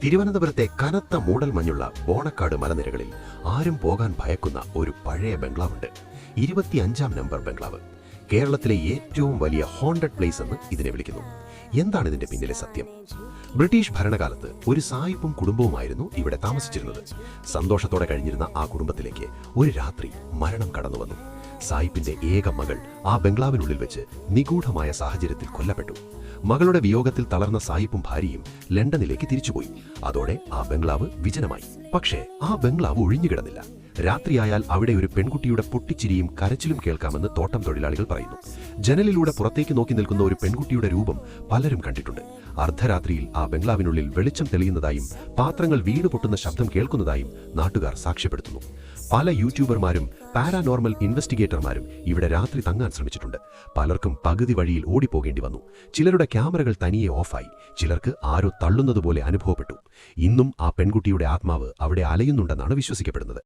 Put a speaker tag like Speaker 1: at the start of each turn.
Speaker 1: തിരുവനന്തപുരത്തെ കനത്ത മൂടൽമഞ്ഞുള്ള ബോണക്കാട് മലനിരകളിൽ ആരും പോകാൻ ഭയക്കുന്ന ഒരു പഴയ ബംഗ്ലാവുണ്ട്. 25-ാം നമ്പർ ബംഗ്ലാവ്. കേരളത്തിലെ ഏറ്റവും വലിയ ഹോണ്ടഡ് പ്ലേസ് എന്ന് ഇതിനെ വിളിക്കുന്നു. എന്താണ് ഇതിന്റെ പിന്നിലെ സത്യം? ബ്രിട്ടീഷ് ഭരണകാലത്ത് ഒരു സായിപ്പും കുടുംബവുമായിരുന്നു ഇവിടെ താമസിച്ചിരുന്നത്. സന്തോഷത്തോടെ കഴിഞ്ഞിരുന്ന ആ കുടുംബത്തിലേക്ക് ഒരു രാത്രി മരണം കടന്നുവന്നു. സായിപ്പിന്റെ ഏക മകൾ ആ ബംഗ്ലാവിനുള്ളിൽ വെച്ച് നിഗൂഢമായ സാഹചര്യത്തിൽ കൊല്ലപ്പെട്ടു. മകളുടെ വിയോഗത്തിൽ തളർന്ന സായിപ്പും ഭാര്യയും ലണ്ടനിലേക്ക് തിരിച്ചുപോയി. അതോടെ ആ ബംഗ്ലാവ് വിജനമായി. പക്ഷേ ആ ബംഗ്ലാവ് ഒഴിഞ്ഞുകിടന്നില്ല. രാത്രിയായാൽ അവിടെ ഒരു പെൺകുട്ടിയുടെ പൊട്ടിച്ചിരിയും കരച്ചിലും കേൾക്കാമെന്ന് തോട്ടം തൊഴിലാളികൾ പറയുന്നു. ജനലിലൂടെ പുറത്തേക്ക് നോക്കി നിൽക്കുന്ന ഒരു പെൺകുട്ടിയുടെ രൂപം പലരും കണ്ടിട്ടുണ്ട്. അർദ്ധരാത്രിയിൽ ആ ബംഗ്ലാവിനുള്ളിൽ വെളിച്ചം തെളിയുന്നതായും പാത്രങ്ങൾ വീട് പൊട്ടുന്ന ശബ്ദം കേൾക്കുന്നതായും നാട്ടുകാർ സാക്ഷ്യപ്പെടുത്തുന്നു. പല യൂട്യൂബർമാരും പാരാനോർമൽ ഇൻവെസ്റ്റിഗേറ്റർമാരും ഇവിടെ രാത്രി തങ്ങാൻ ശ്രമിച്ചിട്ടുണ്ട്. പലർക്കും പകുതി വഴിയിൽ ഓടിപ്പോകേണ്ടി വന്നു. ചിലരുടെ ക്യാമറകൾ തനിയെ ഓഫായി. ചിലർക്ക് ആരോ തള്ളുന്നതുപോലെ അനുഭവപ്പെട്ടു. ഇന്നും ആ പെൺകുട്ടിയുടെ ആത്മാവ് അവിടെ അലയുന്നുണ്ടെന്നാണ് വിശ്വസിക്കപ്പെടുന്നത്.